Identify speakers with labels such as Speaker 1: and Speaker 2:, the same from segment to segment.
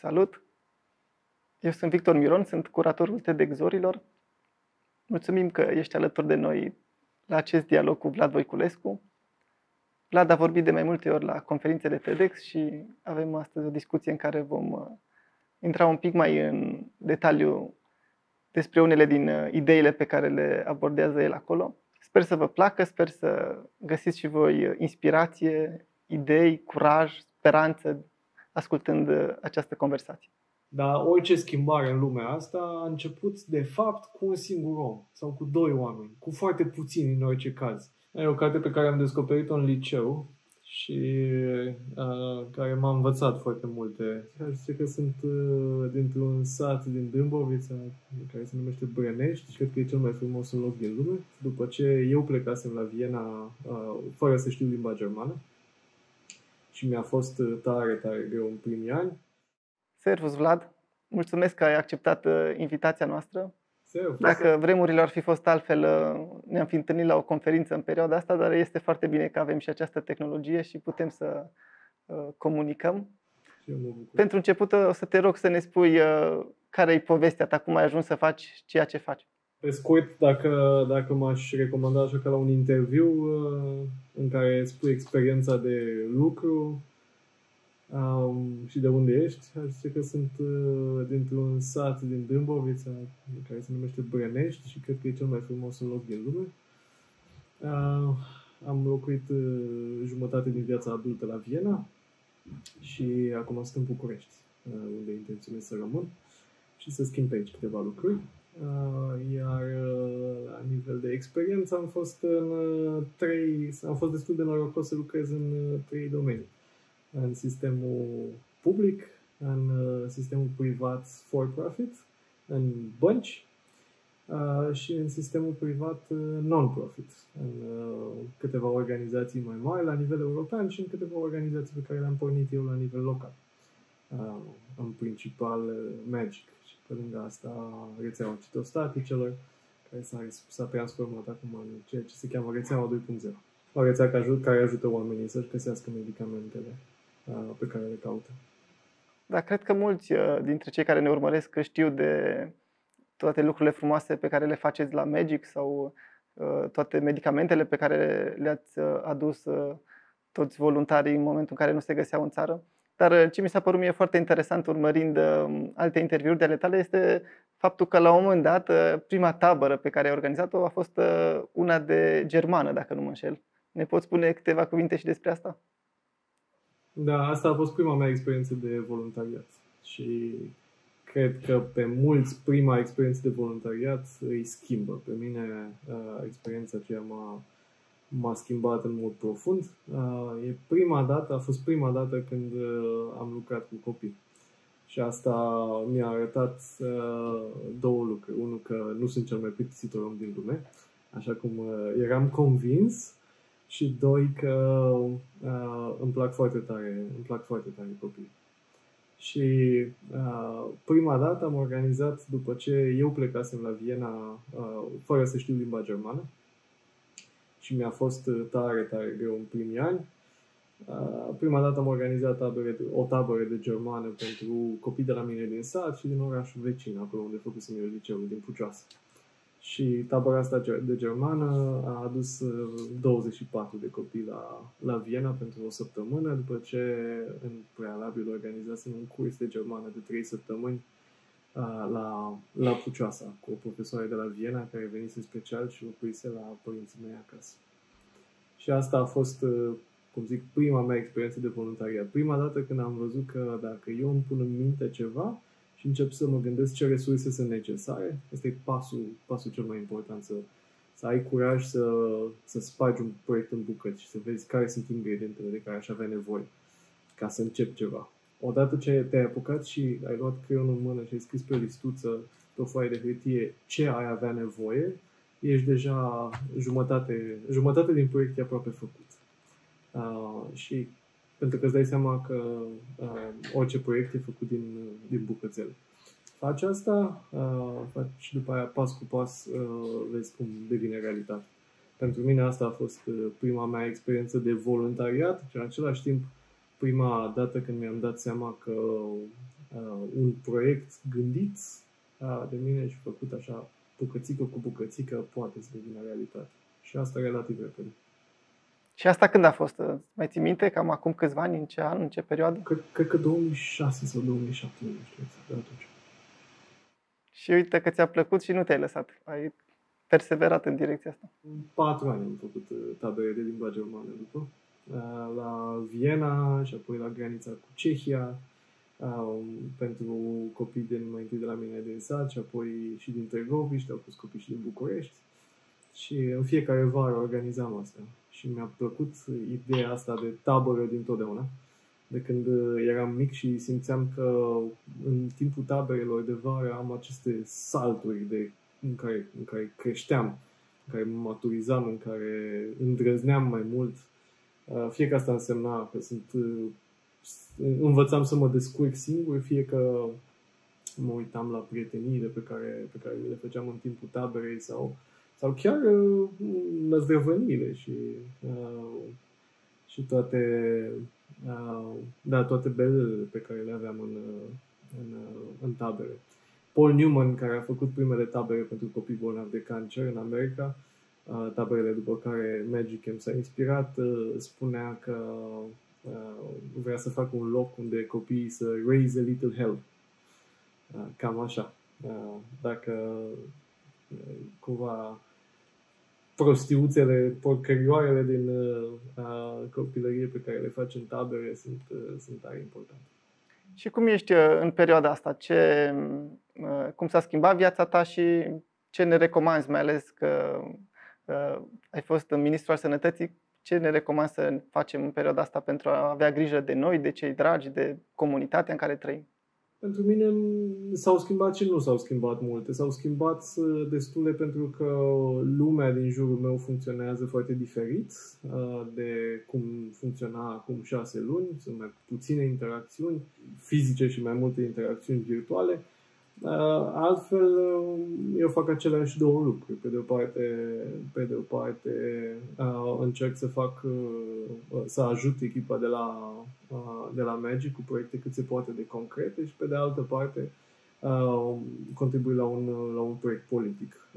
Speaker 1: Salut! Eu sunt Victor Miron, sunt curatorul TEDx Zorilor. Mulțumim că ești alături de noi la acest dialog cu Vlad Voiculescu. Vlad a vorbit de mai multe ori la conferințele TEDx și avem astăzi o discuție în care vom intra un pic mai în detaliu despre unele din ideile pe care le abordează el acolo. Sper să vă placă, sper să găsiți și voi inspirație, idei, curaj, speranță ascultând această conversație.
Speaker 2: Dar orice schimbare în lumea asta a început, de fapt, cu un singur om sau cu doi oameni, cu foarte puțini în orice caz. E o carte pe care am descoperit-o în liceu și care m-a învățat foarte multe. Zice că sunt dintr-un sat din Dâmbovița, care se numește Brănești și cred că e cel mai frumos loc din lume. După ce eu plecasem la Viena fără să știu limba germană și mi-a fost tare, tare greu în primii ani.
Speaker 1: Servus, Vlad! Mulțumesc că ai acceptat invitația noastră.
Speaker 2: Servus.
Speaker 1: Dacă vremurile ar fi fost altfel, ne-am fi întâlnit la o conferință în perioada asta, dar este foarte bine că avem și această tehnologie și putem să comunicăm. Pentru început o să te rog să ne spui care e povestea ta, cum ai ajuns să faci ceea ce faci.
Speaker 2: Pe scurt, dacă m-aș recomanda așa ca la un interviu în care spui experiența de lucru și de unde ești, aș zice că sunt dintr-un sat din Dâmbovița, care se numește Brănești și cred că e cel mai frumos loc din lume. Am locuit jumătate din viața adultă la Viena și acum sunt în București, unde intenționez să rămân și să schimb pe aici câteva lucruri. Iar la nivel de experiență am fost destul de norocos să lucrez în 3 domenii. În sistemul public, în sistemul privat for-profit, în bănci și în sistemul privat non-profit, în câteva organizații mai mari la nivel european și în câteva organizații pe care le-am pornit eu la nivel local. În principal Magic și pe lângă asta rețeaua citostaticelor, care s-a transformat acum în ceea ce se cheamă rețeaua 2.0. O rețea care ajută oamenii să-și găsească medicamentele pe care le caută.
Speaker 1: Da, cred că mulți dintre cei care ne urmăresc știu de toate lucrurile frumoase pe care le faceți la Magic sau toate medicamentele pe care le-ați adus toți voluntarii în momentul în care nu se găseau în țară. Dar ce mi s-a părut mie foarte interesant urmărind alte interviuri de ale tale este faptul că la un moment dat prima tabără pe care ai organizat-o a fost una de germană, dacă nu mă înșel. Ne poți spune câteva cuvinte și despre asta?
Speaker 2: Da, asta a fost prima mea experiență de voluntariat și cred că pe mulți prima experiență de voluntariat îi schimbă. Pe mine experiența aceea m-a schimbat în mod profund. A fost prima dată când am lucrat cu copii. Și asta mi-a arătat două lucruri. Unul, că nu sunt cel mai plictisitor om din lume, așa cum eram convins. Și doi, că îmi plac foarte tare copiii. Și prima dată am organizat, după ce eu plecasem la Viena fără să știu limba germană și mi-a fost tare, tare greu în primii ani. Prima dată am organizat o tabără de germană pentru copii de la mine din sat și din orașul vecin, acolo unde făcusem eu liceul, din Pucioasă. Și tabăra asta de germană a adus 24 de copii la Viena pentru o săptămână, după ce în prealabil organizasem un curs de germană de 3 săptămâni la Pucioasa, cu o profesoară de la Viena care venise special și locuise la părinții mei acasă. Și asta a fost, cum zic, prima mea experiență de voluntariat. Prima dată când am văzut că dacă eu îmi pun în minte ceva și încep să mă gândesc ce resurse sunt necesare, ăsta e pasul cel mai important, să ai curaj să spargi un proiect în bucăți și să vezi care sunt ingredientele de care aș avea nevoie ca să încep ceva. Odată ce te-ai apucat și ai luat creionul în mână și ai scris pe o listuță, pe o foaie de hârtie ce ai avea nevoie, ești deja jumătate din proiect e aproape făcut. Și pentru că îți dai seama că orice proiect e făcut din bucățele. Faci asta, și după aia pas cu pas vezi cum devine realitate. Pentru mine asta a fost prima mea experiență de voluntariat și în același timp prima dată când mi-am dat seama că un proiect gândit de mine și făcut așa bucățică cu bucățică poate să devină realitate. Și asta relativ repede.
Speaker 1: Și asta când a fost? Mai ții minte? Cam acum câțiva ani? În ce an? În ce perioadă?
Speaker 2: Cred că 2006 sau 2007, nu știu exact, de atunci.
Speaker 1: Și uite că ți-a plăcut și nu te-ai lăsat. Ai perseverat în direcția asta.
Speaker 2: 4 ani am făcut tabere de limba germană după. La Viena și apoi la granița cu Cehia, pentru copii mai întâi de la mine din sat și apoi și din Târgoviște, au fost copii și din București. Și în fiecare vară organizam asta. Și mi-a plăcut ideea asta de tabără dintotdeauna. De când eram mic și simțeam că în timpul taberelor de vară am aceste salturi în care creșteam, în care mă maturizam, în care îndrăzneam mai mult. Fie că asta însemna că învățam să mă descurc singur, fie că mă uitam la prieteniile pe care le făceam în timpul taberei sau chiar năzdrăvăniile și toate belele pe care le aveam în tabere. Paul Newman, care a făcut primele tabere pentru copii bolnavi de cancer în America, taberele după care Magic Camp s-a inspirat, spunea că vrea să facă un loc unde copiii să raise a little hell. Cam așa. Dacă cumva prostiuțele, porcărioarele din copilărie pe care le faci în tabere sunt tare importante.
Speaker 1: Și cum ești în perioada asta? Cum s-a schimbat viața ta și ce ne recomanzi, mai ales că ai fost ministru al sănătății, ce ne recomanzi să facem în perioada asta pentru a avea grijă de noi, de cei dragi, de comunitatea în care trăim?
Speaker 2: Pentru mine s-au schimbat și nu s-au schimbat multe. S-au schimbat destule pentru că lumea din jurul meu funcționează foarte diferit de cum funcționa acum 6 luni. Sunt mai puține interacțiuni fizice și mai multe interacțiuni virtuale. Altfel, eu fac aceleași două lucruri. Pe de o parte încerc să ajut echipa de la Magic cu proiecte cât se poate de concrete și pe de altă parte contribui la un proiect politic,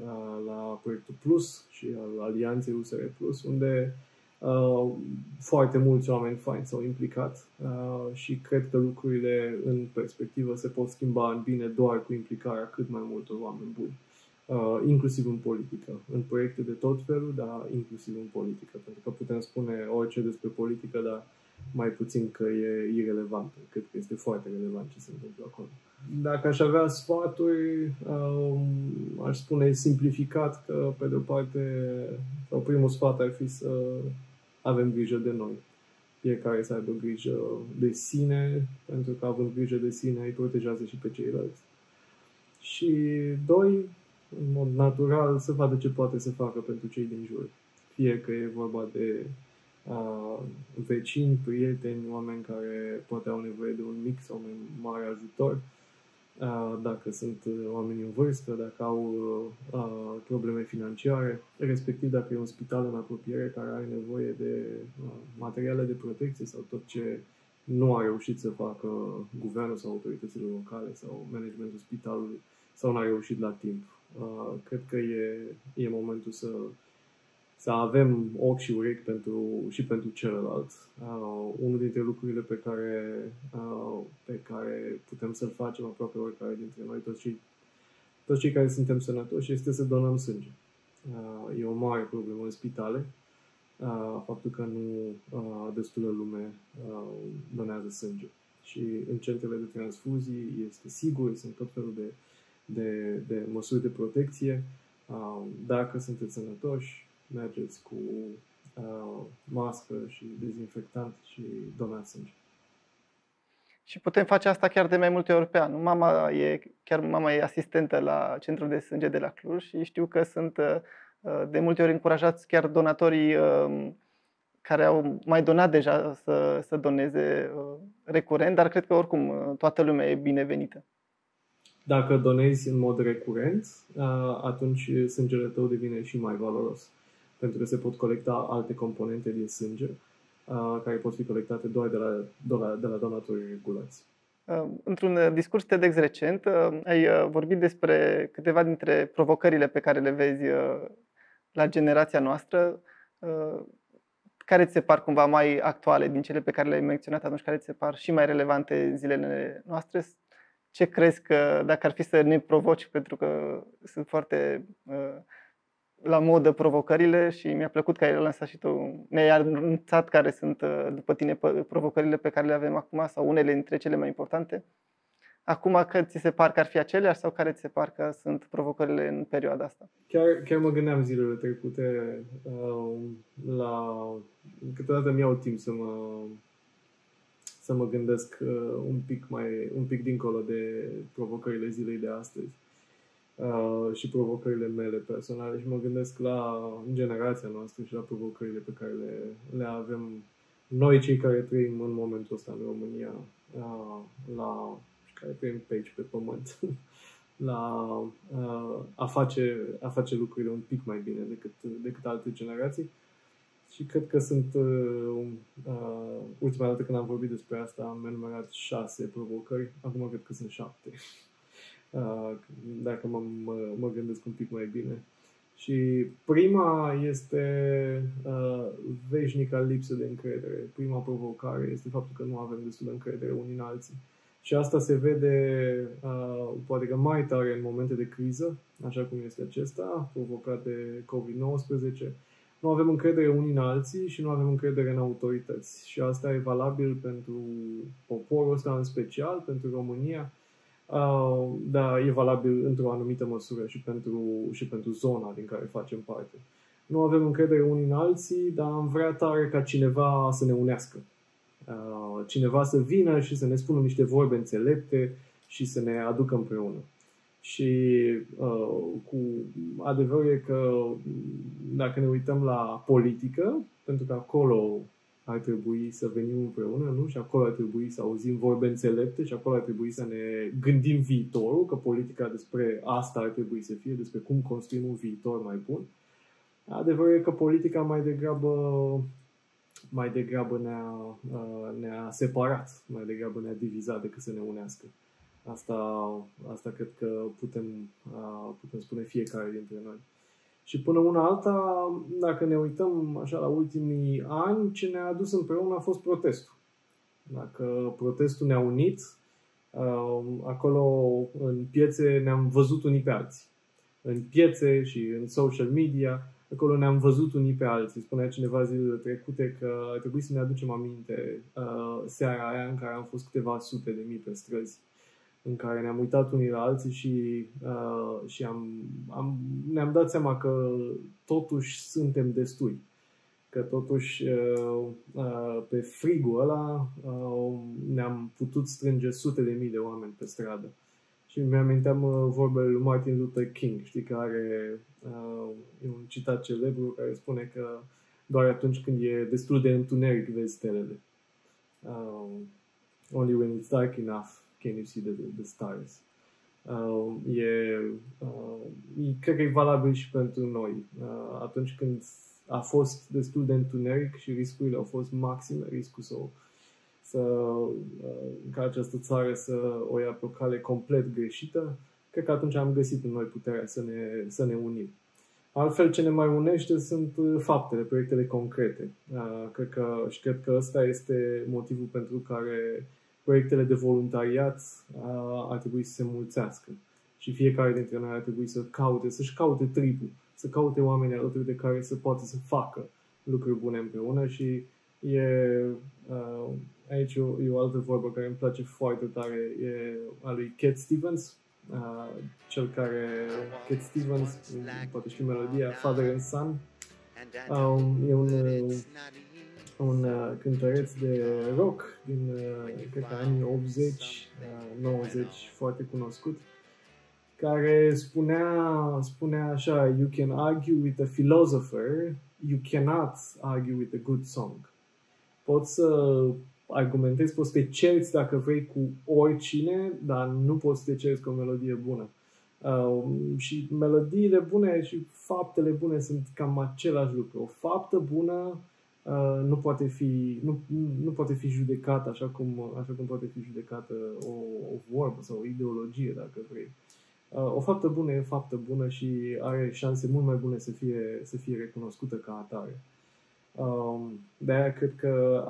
Speaker 2: la proiectul Plus și al Alianței USR Plus, unde foarte mulți oameni faini s-au implicat și cred că lucrurile în perspectivă se pot schimba în bine doar cu implicarea cât mai multor oameni buni, inclusiv în politică, în proiecte de tot felul, dar inclusiv în politică, pentru că putem spune orice despre politică, dar mai puțin că e irelevant. Cred că este foarte relevant ce se întâmplă acolo. Dacă aș avea sfaturi, aș spune simplificat că, pe de o parte, sau primul sfat ar fi să avem grijă de noi. Fiecare să aibă grijă de sine, pentru că având grijă de sine îi protejează și pe ceilalți. Și doi, în mod natural, să vadă ce poate să facă pentru cei din jur. Fie că e vorba de vecini, prieteni, oameni care poate au nevoie de un mic sau mai mare ajutor, dacă sunt oameni în vârstă, dacă au probleme financiare, respectiv dacă e un spital în apropiere care are nevoie de materiale de protecție sau tot ce nu a reușit să facă guvernul sau autoritățile locale sau managementul spitalului sau n-a reușit la timp. Cred că e momentul să avem ochi și urechi și pentru celălalt. Unul dintre lucrurile pe care putem să-l facem aproape oricare dintre noi, toți cei care suntem sănătoși, este să donăm sânge. E o mare problemă în spitale, faptul că nu destulă lume donează sânge. Și în centrele de transfuzii este sigur, sunt tot felul de măsuri de protecție. Dacă sunteți sănătoși, mergeți cu mască și dezinfectant și donați sânge.
Speaker 1: Și putem face asta chiar de mai multe ori pe an. Mama e asistentă la Centrul de Sânge de la Cluj și știu că sunt de multe ori încurajați chiar donatorii care au mai donat deja să doneze recurent, dar cred că oricum toată lumea e binevenită.
Speaker 2: Dacă donezi în mod recurent, atunci sângele tău devine și mai valoros, pentru că se pot colecta alte componente din sânge care pot fi colectate doar de la donatorii regulați.
Speaker 1: Într-un discurs TEDx recent, ai vorbit despre câteva dintre provocările pe care le vezi la generația noastră. Care ți se par cumva mai actuale din cele pe care le-ai menționat atunci, care ți se par și mai relevante în zilele noastre? Ce crezi că, dacă ar fi să ne provoci, pentru că sunt foarte la modă provocările și mi-a plăcut că ai lansat și tu, ne-ai anunțat care sunt, după tine, provocările pe care le avem acum sau unele dintre cele mai importante. Acum, că ți se par că ar fi aceleași sau care ți se par că sunt provocările în perioada asta?
Speaker 2: Chiar mă gândeam zilele trecute la... Câteodată mi iau timp să mă gândesc un pic dincolo de provocările zilei de astăzi și provocările mele personale și mă gândesc la generația noastră și la provocările pe care le avem noi, cei care trăim în momentul ăsta în România, care trăim pe aici, pe pământ, la a face lucrurile un pic mai bine decât alte generații. Și cred că sunt ultima dată când am vorbit despre asta am enumerat 6 provocări, acum cred că sunt 7. Dacă mă gândesc un pic mai bine. Și prima este veșnica lipsă de încredere. Prima provocare este faptul că nu avem destul de încredere unii în alții. Și asta se vede poate că mai tare în momente de criză, așa cum este acesta, provocat de COVID-19. Nu avem încredere unii în alții și nu avem încredere în autorități. Și asta e valabil pentru poporul ăsta în special, pentru România, dar e valabil într-o anumită măsură și pentru zona din care facem parte. Nu avem încredere unii în alții, dar am vrea tare ca cineva să ne unească. Cineva să vină și să ne spună niște vorbe înțelepte și să ne aducă împreună. Și cu adevărul e că dacă ne uităm la politică, pentru că acolo ar trebui să venim împreună, nu? Și acolo ar trebui să auzim vorbe înțelepte și acolo ar trebui să ne gândim viitorul, că politica despre asta ar trebui să fie, despre cum construim un viitor mai bun. Adevărul e că politica mai degrabă ne-a separat, mai degrabă ne-a divizat decât să ne unească. Asta cred că putem spune fiecare dintre noi. Și până una alta, dacă ne uităm așa la ultimii ani, ce ne-a adus împreună a fost protestul. Dacă protestul ne-a unit, acolo în piețe ne-am văzut unii pe alții. În piețe și în social media, acolo ne-am văzut unii pe alții. Spunea cineva zilele trecute că ar trebui să ne aducem aminte seara aia în care am fost câteva sute de mii pe străzi, în care ne-am uitat unii la alții și ne-am dat seama că totuși suntem destui. Că totuși pe frigul ăla ne-am putut strânge sute de mii de oameni pe stradă. Și mi-aminteam vorbele lui Martin Luther King, știi, care e un citat celebru care spune că doar atunci când e destul de întuneric vezi stelele. Only when it's dark enough can you see the stars. Cred că e valabil și pentru noi. Atunci când a fost destul de întuneric și riscurile au fost maxime, riscul ca această țară să o ia pe o cale complet greșită, cred că atunci am găsit în noi puterea să ne unim. Altfel, ce ne mai unește sunt faptele, proiectele concrete. Cred că ăsta este motivul pentru care proiectele de voluntariat ar trebui să se mulțească. Și fiecare dintre noi ar trebui să-și caute tribul, să caute oameni alături de care să poată să facă lucruri bune împreună. Și aici e o altă vorbă care îmi place foarte tare, e a lui Cat Stevens. Cat Stevens, poate știi melodia, Father and Son. E un cântăreț de rock din, cred că anii 80, 90, foarte cunoscut, care spunea așa: You can argue with a philosopher, you cannot argue with a good song. Poți să argumentezi, poți să te cerți dacă vrei cu oricine, dar nu poți să te cerți cu o melodie bună. Și melodiile bune și faptele bune sunt cam același lucru. O faptă bună nu poate fi judecată așa cum poate fi judecată o vorbă sau o ideologie, dacă vrei. O faptă bună e faptă bună și are șanse mult mai bune să fie recunoscută ca atare. De-aia cred că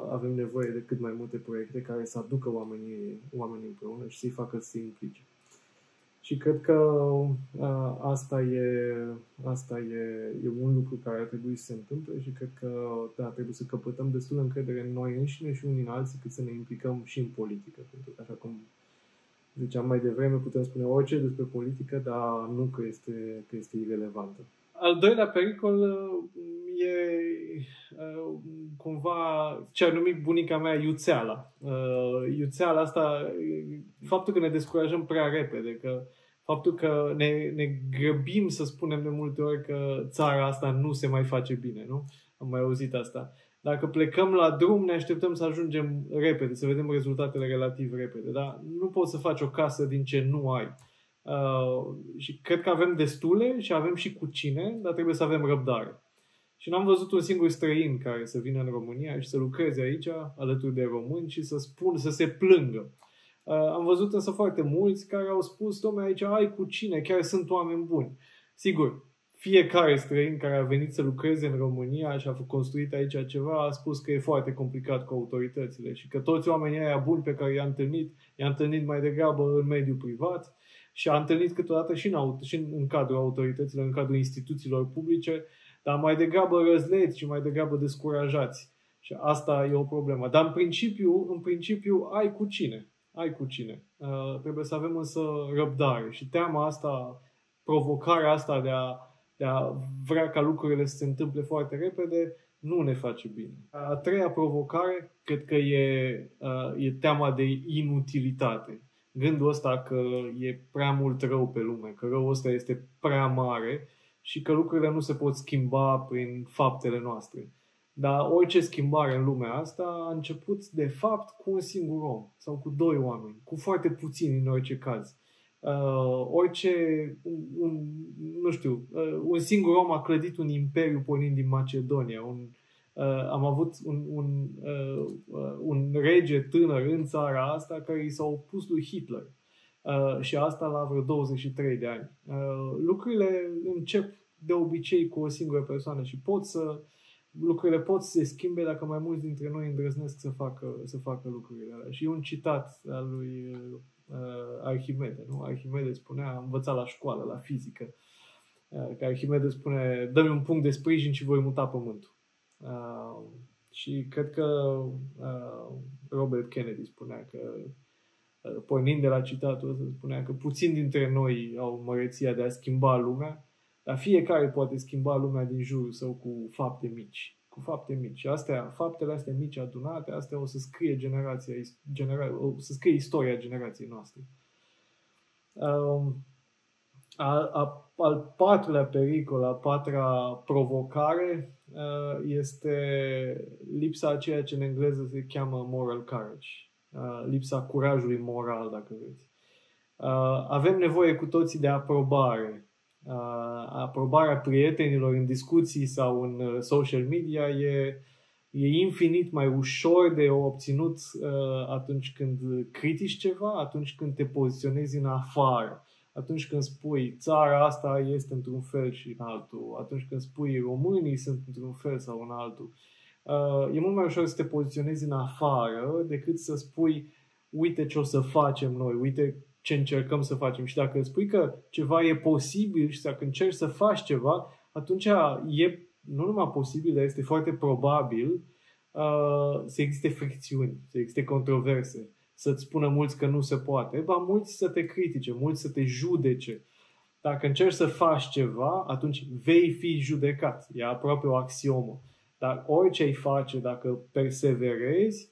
Speaker 2: avem nevoie de cât mai multe proiecte care să aducă oamenii împreună și să-i facă să se implice. Și cred că asta e un lucru care ar trebui să se întâmple și cred că trebuie să căpătăm destul încredere în noi înșine și unii în alții cât să ne implicăm și în politică. Pentru că, așa cum ziceam mai devreme, putem spune orice despre politică, dar nu că este irelevantă. Al doilea pericol e cumva ce ar numi bunica mea iuțeala. Iuțeala asta, faptul că ne descurajăm prea repede, faptul că ne grăbim să spunem de multe ori că țara asta nu se mai face bine, nu? Am mai auzit asta. Dacă plecăm la drum, ne așteptăm să ajungem repede, să vedem rezultatele relativ repede. Dar nu poți să faci o casă din ce nu ai. Și cred că avem destule și avem și cu cine, dar trebuie să avem răbdare. Și n-am văzut un singur străin care să vină în România și să lucreze aici alături de români și să se plângă. Am văzut însă foarte mulți care au spus: dom'le, aici ai cu cine, chiar sunt oameni buni. Sigur, fiecare străin care a venit să lucreze în România și a construit aici ceva a spus că e foarte complicat cu autoritățile și că toți oamenii aia buni pe care i-a întâlnit mai degrabă în mediul privat și a întâlnit câteodată și în cadrul autorităților, în cadrul instituțiilor publice, dar mai degrabă răzleți și mai degrabă descurajați. Și asta e o problemă. Dar în principiu ai cu cine. Ai cu cine. Trebuie să avem însă răbdare. Și teama asta, provocarea asta de a vrea ca lucrurile să se întâmple foarte repede, nu ne face bine. A treia provocare, cred că e teama de inutilitate. Gândul ăsta că e prea mult rău pe lume, că răul ăsta este prea mare și că lucrurile nu se pot schimba prin faptele noastre. Dar orice schimbare în lumea asta a început, de fapt, cu un singur om sau cu doi oameni, cu foarte puțini în orice caz. Un singur om a clădit un imperiu pornind din Macedonia. Am avut un rege tânăr în țara asta care i s-a opus lui Hitler. Și asta la vreo 23 de ani. Lucrurile încep de obicei cu o singură persoană și lucrurile pot să se schimbe dacă mai mulți dintre noi îndrăznesc să facă lucrurile alea. Și e un citat al lui Arhimede. Nu? Arhimede spunea, am învățat la școală, la fizică, că Arhimede spune: dă-mi un punct de sprijin și voi muta pământul. Și cred că Robert Kennedy spunea că, pornind de la citatul ăsta, spunea că puțini dintre noi au măreția de a schimba lumea, dar fiecare poate schimba lumea din jurul său cu fapte mici. Cu fapte mici. Și faptele astea mici adunate, astea o să scrie o să scrie istoria generației noastre. Al patrulea pericol, a patra provocare este lipsa a ceea ce în engleză se cheamă moral courage. Lipsa curajului moral, dacă vreți. Avem nevoie cu toții de aprobare. Aprobarea prietenilor în discuții sau în social media e infinit mai ușor de obținut atunci când critici ceva, atunci când te poziționezi în afară, atunci când spui țara asta este într-un fel și în altul, atunci când spui românii sunt într-un fel sau în altul. E mult mai ușor să te poziționezi în afară decât să spui: uite ce o să facem noi, uite ce încercăm să facem. Și dacă spui că ceva e posibil și dacă încerci să faci ceva, atunci e nu numai posibil, dar este foarte probabil să existe fricțiuni, să existe controverse, să-ți spună mulți că nu se poate, ba mulți să te critique, mulți să te judece. Dacă încerci să faci ceva, atunci vei fi judecat. E aproape o axiomă. Dar orice ai face, dacă perseverezi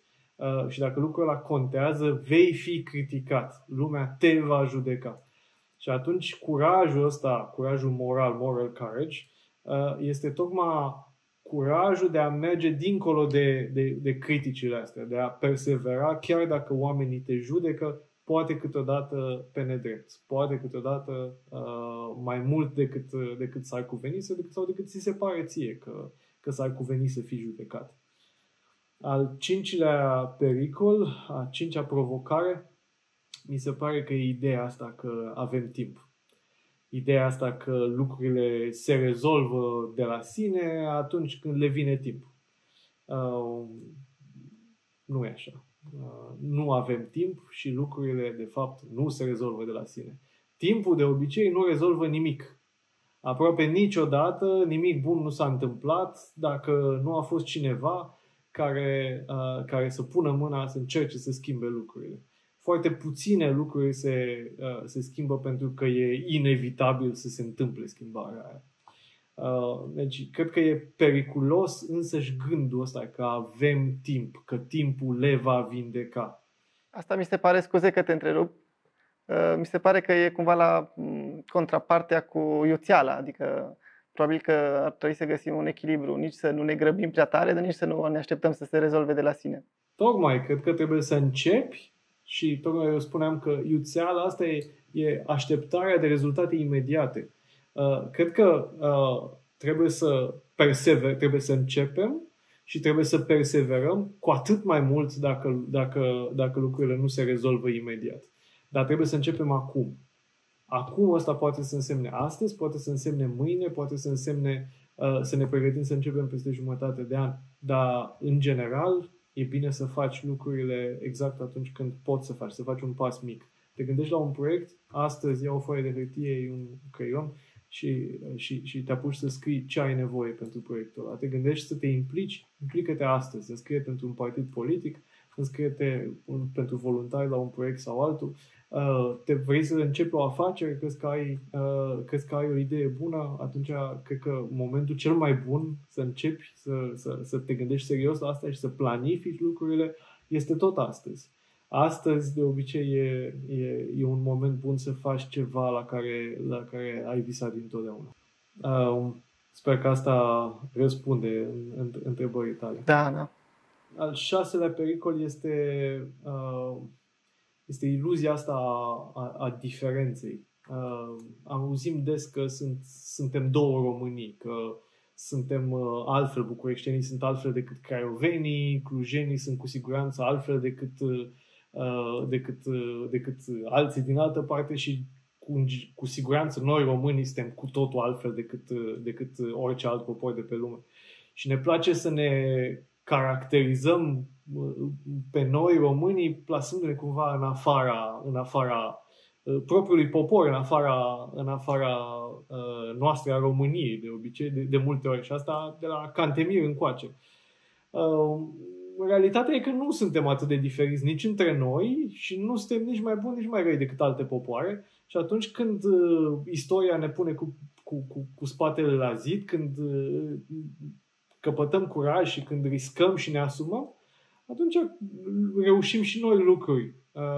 Speaker 2: și dacă lucrul ăla contează, vei fi criticat. Lumea te va judeca. Și atunci curajul ăsta, curajul moral, moral courage, este tocmai curajul de a merge dincolo de criticile astea, de a persevera, chiar dacă oamenii te judecă, poate câteodată pe nedrept, poate câteodată mai mult decât s-ar cuveni sau decât ți se pare ție că că s-ar cuveni să fii judecat. Al cincilea pericol, a cincea provocare, mi se pare că e ideea asta că avem timp. Ideea asta că lucrurile se rezolvă de la sine atunci când le vine timp. Nu e așa. Nu avem timp și lucrurile, de fapt, nu se rezolvă de la sine. Timpul, de obicei, nu rezolvă nimic. Aproape niciodată nimic bun nu s-a întâmplat dacă nu a fost cineva care să pună mâna să încerce să schimbe lucrurile. Foarte puține lucruri se schimbă pentru că e inevitabil să se întâmple schimbarea aia. Deci, cred că e periculos însăși gândul ăsta că avem timp, că timpul le va vindeca.
Speaker 1: Asta mi se pare, scuze că te întrerup, mi se pare că e cumva la contrapartea cu iuțeala, adică probabil că ar trebui să găsim un echilibru, nici să nu ne grăbim prea tare, dar nici să nu ne așteptăm să se rezolve de la sine.
Speaker 2: Tocmai, cred că trebuie să începi și tocmai eu spuneam că iuțeala asta e așteptarea de rezultate imediate. Cred că trebuie să începem și trebuie să perseverăm cu atât mai mult dacă lucrurile nu se rezolvă imediat. Dar trebuie să începem acum. Acum ăsta poate să însemne astăzi, poate să însemne mâine, poate să însemne să ne pregătim să începem peste jumătate de an. Dar, în general, e bine să faci lucrurile exact atunci când poți să faci un pas mic. Te gândești la un proiect, astăzi iau o foaie de hârtie, iei un creion și te apuci să scrii ce ai nevoie pentru proiectul ăla. Te gândești să te implică-te astăzi, înscrie-te într-un partid politic, înscrie-te pentru voluntari la un proiect sau altul. Vrei să începi o afacere, crezi că ai o idee bună, atunci cred că momentul cel mai bun să începi să te gândești serios la asta și să planifici lucrurile este tot astăzi. Astăzi, de obicei, e un moment bun să faci ceva la care ai visat dintotdeauna. Sper că asta răspunde în întrebării tale.
Speaker 1: Da.
Speaker 2: Al șaselea pericol este iluzia asta a diferenței. Auzim des că suntem două Românii, că suntem altfel, bucureștenii sunt altfel decât craiovenii, clujenii sunt cu siguranță altfel decât alții din altă parte și cu siguranță noi românii suntem cu totul altfel decât orice alt popor de pe lume. Și ne place să ne caracterizăm pe noi românii plasându-ne cumva în afara propriului popor, în afara noastră a României, de obicei, de multe ori. Și asta de la Cantemir încoace. Realitatea e că nu suntem atât de diferiți nici între noi și nu suntem nici mai buni, nici mai răi decât alte popoare. Și atunci când istoria ne pune cu spatele la zid, când căpătăm curaj și când riscăm și ne asumăm, atunci reușim și noi lucruri.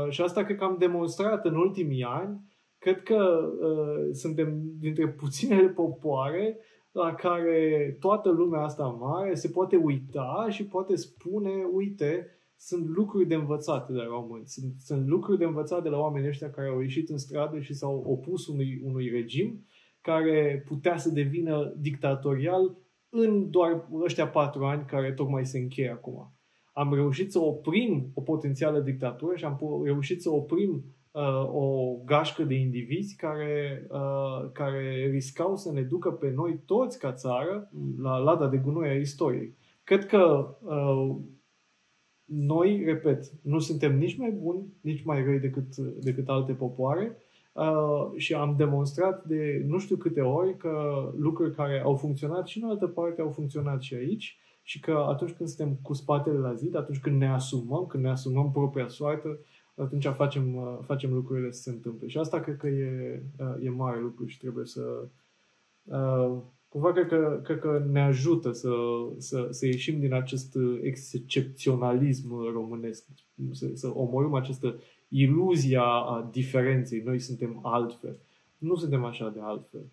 Speaker 2: Și asta cred că am demonstrat în ultimii ani. Cred că suntem dintre puținele popoare la care toată lumea asta mare se poate uita și poate spune, uite, sunt lucruri de învățat de la români. Sunt lucruri de învățat de la oamenii ăștia care au ieșit în stradă și s-au opus unui regim care putea să devină dictatorial în doar ăștia 4 ani care tocmai se încheie acum. Am reușit să oprim o potențială dictatură și am reușit să oprim o gașcă de indivizi care riscau să ne ducă pe noi toți ca țară la lada de gunoi a istoriei. Cred că noi, repet, nu suntem nici mai buni, nici mai răi decât alte popoare și am demonstrat de nu știu câte ori că lucruri care au funcționat și în altă parte au funcționat și aici și că atunci când suntem cu spatele la zid, atunci când ne asumăm propria soartă, atunci facem lucrurile să se întâmple. Și asta cred că e mare lucru și trebuie să... Cumva cred că ne ajută să ieșim din acest excepționalism românesc, să omorâm această iluzie a diferenței. Noi suntem altfel. Nu suntem așa de altfel.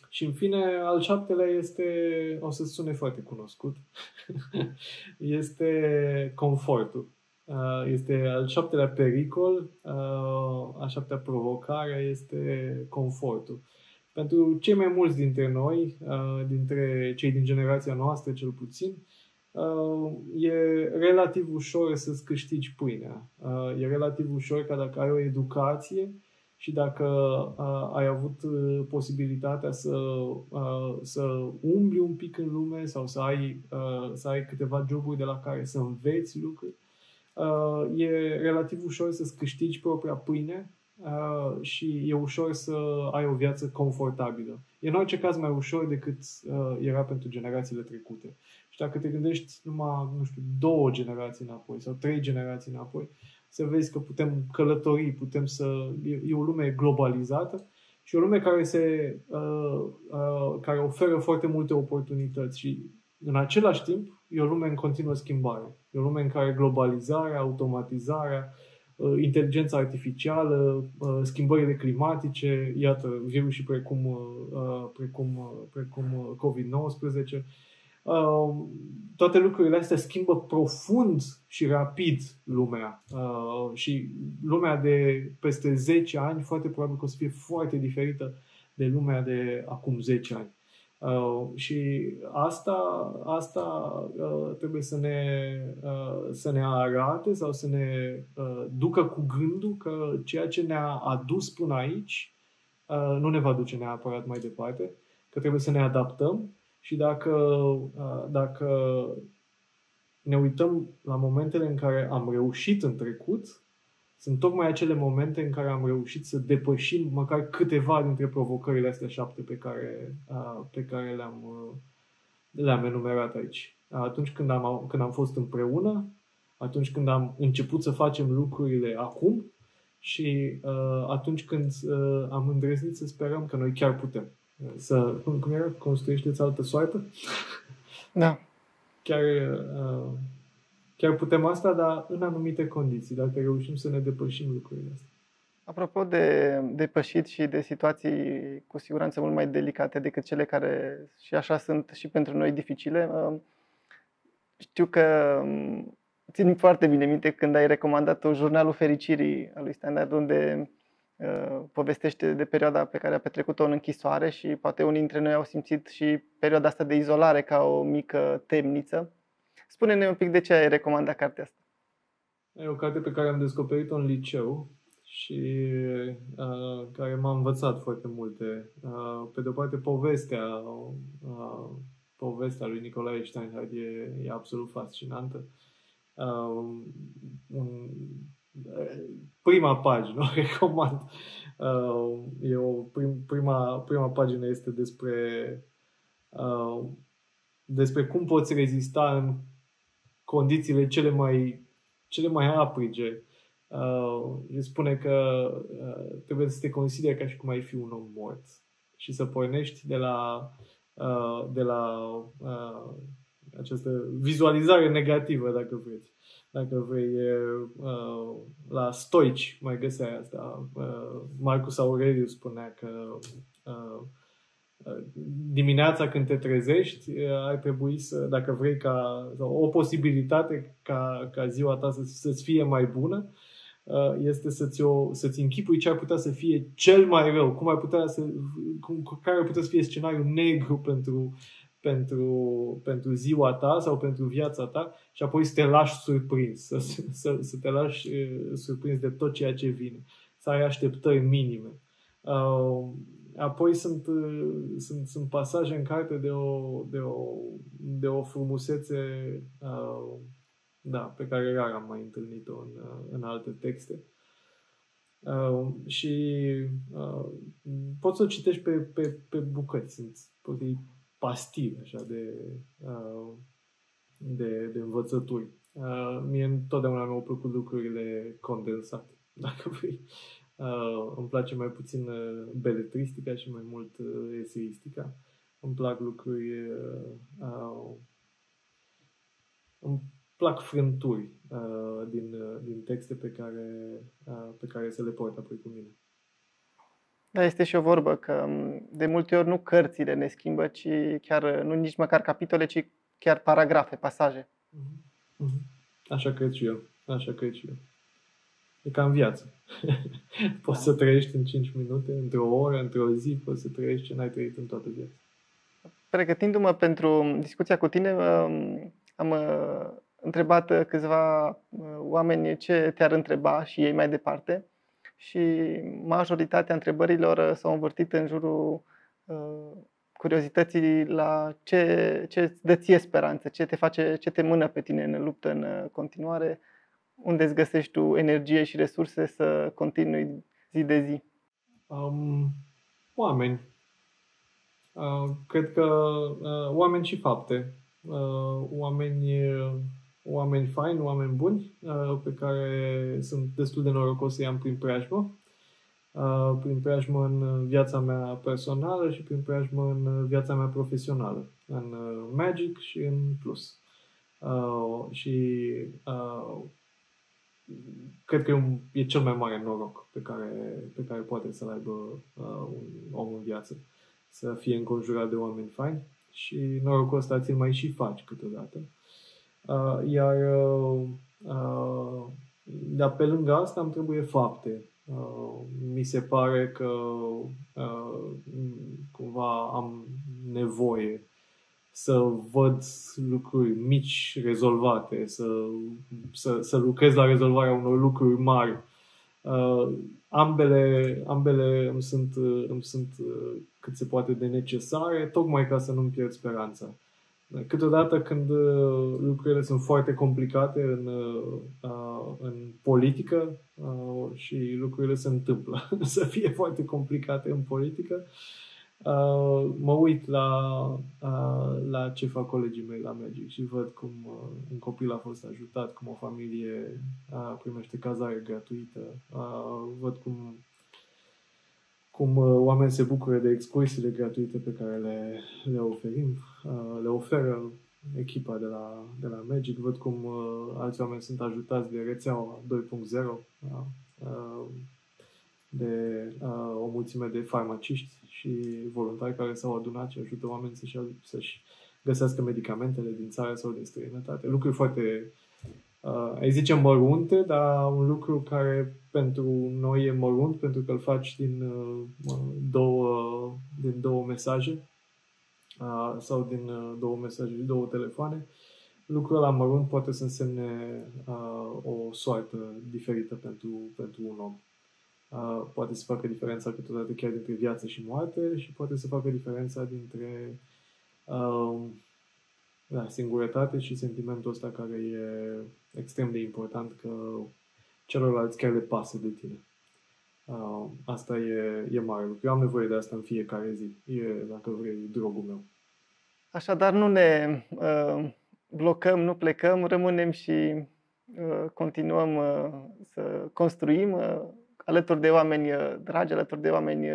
Speaker 2: Și în fine, al 7-lea este, o să sune foarte cunoscut, este confortul. Este al 7-lea pericol, a 7-a provocare este confortul. Pentru cei mai mulți dintre noi, dintre cei din generația noastră cel puțin, e relativ ușor să-ți câștigi pâinea. E relativ ușor ca dacă ai o educație și dacă ai avut posibilitatea să umbli un pic în lume sau să ai câteva joburi de la care să înveți lucruri, e relativ ușor să-ți câștigi propria pâine și e ușor să ai o viață confortabilă. E în orice caz mai ușor decât era pentru generațiile trecute. Și dacă te gândești numai, nu știu, 2 generații înapoi sau 3 generații înapoi, să vezi că putem călători, e o lume globalizată și o lume care oferă foarte multe oportunități și în același timp e o lume în continuă schimbare. E o lume în care globalizarea, automatizarea, inteligența artificială, schimbările climatice, iată, virusii precum COVID-19, toate lucrurile astea schimbă profund și rapid lumea. Și lumea de peste 10 ani foarte probabil că o să fie foarte diferită de lumea de acum 10 ani. Și asta trebuie să ne arate sau să ne ducă cu gândul că ceea ce ne-a adus până aici nu ne va duce neapărat mai departe, că trebuie să ne adaptăm și dacă ne uităm la momentele în care am reușit în trecut, sunt tocmai acele momente în care am reușit să depășim măcar câteva dintre provocările astea 7 pe care le-am enumerat aici. Atunci când am fost împreună, atunci când am început să facem lucrurile acum și atunci când am îndrăznit să sperăm că noi chiar putem. Cum era? Construiește-ți altă soartă?
Speaker 1: Da.
Speaker 2: Chiar putem asta, dar în anumite condiții, dacă reușim să ne depășim lucrurile astea.
Speaker 1: Apropo de depășit și de situații cu siguranță mult mai delicate decât cele care și așa sunt și pentru noi dificile, știu că țin foarte bine minte când ai recomandat Jurnalul Fericirii al lui Steinhardt, unde povestește de perioada pe care a petrecut-o în închisoare și poate unii dintre noi au simțit și perioada asta de izolare ca o mică temniță. Spune-ne un pic de ce ai recomandat cartea asta.
Speaker 2: E o carte pe care am descoperit-o în liceu și care m-a învățat foarte multe. Pe de o parte, povestea lui Nicolae Steinhardt e absolut fascinantă. Prima pagină, o recomand. Prima pagină este despre cum poți rezista în condițiile cele mai aprige. Spune că trebuie să te consideri ca și cum ai fi un om mort și să pornești de la această vizualizare negativă, dacă vreți. Dacă vrei, la stoici mai găseai asta. Marcus Aurelius spunea că dimineața când te trezești, ar trebui dacă vrei o posibilitate ca ziua ta să-ți fie mai bună, este să-ți închipui ce ar putea să fie cel mai rău, care ar putea să fie scenariul negru pentru ziua ta sau pentru viața ta și apoi să te lași surprins, să te lași surprins de tot ceea ce vine, să ai așteptări minime. Apoi sunt pasaje în carte de o frumusețe pe care rar am mai întâlnit-o în alte texte. Și poți să o citești pe bucăți. Sunt pastile așa de învățături. Mie întotdeauna mi-au plăcut lucrurile condensate, dacă vrei. Îmi place mai puțin beletristica și mai mult eseistica. Îmi plac lucruri îmi plac frânturi din texte pe care să le port apoi cu mine.
Speaker 1: Da, este și o vorbă că de multe ori nu cărțile ne schimbă, ci chiar nu nici măcar capitole, ci chiar paragrafe, pasaje.
Speaker 2: Așa cred și eu. E ca în viață. Poți să trăiești în 5 minute, într-o oră, într-o zi, poți să trăiești ce n-ai trăit în toată viața.
Speaker 1: Pregătindu-mă pentru discuția cu tine, am întrebat câțiva oameni ce te-ar întreba și ei mai departe și majoritatea întrebărilor s-au învârtit în jurul curiozității la ce îți dă ție speranță, ce te face, ce te mână pe tine în luptă în continuare, unde îți găsești tu energie și resurse să continui zi de zi.
Speaker 2: Oameni. Cred că oameni și fapte. Oameni faini, oameni buni, pe care sunt destul de norocos să-i am prin preajmă. Prin preajmă în viața mea personală și prin preajmă în viața mea profesională, în Magic și în Plus. Cred că e cel mai mare noroc pe care poate să-l aibă un om în viață. Să fie înconjurat de oameni faini și norocul ăsta ți-l mai și faci câteodată. Dar pe lângă asta îmi trebuie fapte. Mi se pare că cumva am nevoie să văd lucruri mici rezolvate, să lucrez la rezolvarea unor lucruri mari. Ambele îmi sunt cât se poate de necesare, tocmai ca să nu-mi pierd speranța. Câteodată când lucrurile sunt foarte complicate în politică și lucrurile se întâmplă să fie foarte complicate în politică, mă uit la ce fac colegii mei la Magic și văd cum un copil a fost ajutat, cum o familie primește cazare gratuită, văd cum oameni se bucură de excursiile gratuite pe care le oferim, le oferă echipa de la Magic, văd cum alți oameni sunt ajutați de rețeaua 2.0, de o mulțime de farmaciști și voluntari care s-au adunat și ajută oamenii să-și găsească medicamentele din țară sau din străinătate. Lucruri foarte, ai zice, mărunte, dar un lucru care pentru noi e mărunt, pentru că îl faci din două mesaje sau din două mesaje, două telefoane. Lucrul ăla mărunt poate să însemne o soartă diferită pentru un om. Poate să facă diferența câteodată chiar dintre viață și moarte și poate să facă diferența dintre singurătate și sentimentul ăsta care e extrem de important, că celorlalți chiar le pasă de tine. Asta e mare lucru. Eu am nevoie de asta în fiecare zi. E, dacă vrei, drogul meu.
Speaker 1: Așadar, nu ne blocăm, nu plecăm, rămânem și continuăm să construim alături de oameni dragi, alături de oameni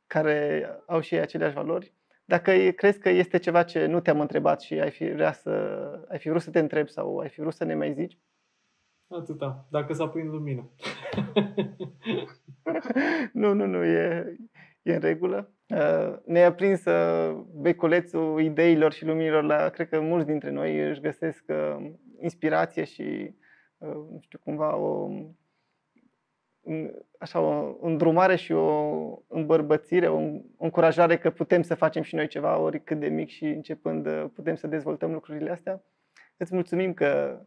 Speaker 1: care au și ei aceleași valori. Dacă crezi că este ceva ce nu te-am întrebat și ai fi vrut să te întrebi sau ai fi vrut să ne mai zici?
Speaker 2: Atâta. Dacă s-a prins lumină.
Speaker 1: Nu, e în regulă. Ne-a prins beculețul ideilor și luminilor cred că mulți dintre noi își găsesc inspirație și, nu știu, cumva o îndrumare și o îmbărbățire, o încurajare că putem să facem și noi ceva, oricât de mic, și începând putem să dezvoltăm lucrurile astea. Îți mulțumim că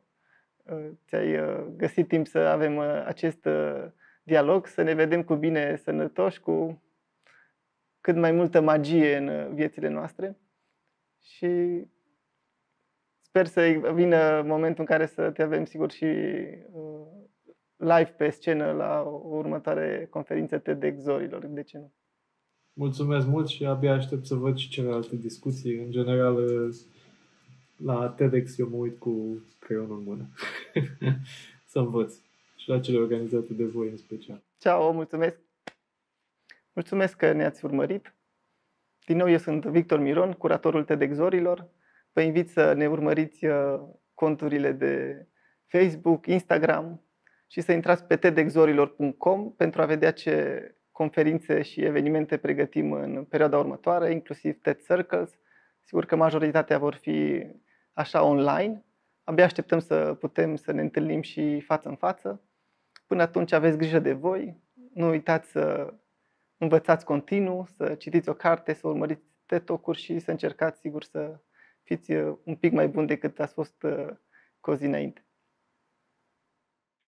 Speaker 1: ți-ai găsit timp să avem acest dialog, să ne vedem cu bine sănătoși, cu cât mai multă magie în viețile noastre și sper să vină momentul în care să te avem sigur și live pe scenă la o următoare conferință TEDx Zorilor, de ce nu?
Speaker 2: Mulțumesc mult și abia aștept să văd și celelalte discuții. În general, la TEDx eu mă uit cu creionul în mână să învăț și la cele organizate de voi în special.
Speaker 1: Ciao, mulțumesc! Mulțumesc că ne-ați urmărit. Din nou, eu sunt Victor Miron, curatorul TEDx Zorilor. Vă invit să ne urmăriți conturile de Facebook, Instagram și să intrați pe tedxzorilor.com pentru a vedea ce conferințe și evenimente pregătim în perioada următoare, inclusiv TED Circles. Sigur că majoritatea vor fi așa online. Abia așteptăm să putem să ne întâlnim și față în față. Până atunci aveți grijă de voi, nu uitați să învățați continuu, să citiți o carte, să urmăriți TED Talk-uri și să încercați, sigur, să fiți un pic mai bun decât ați fost cu o zi înainte.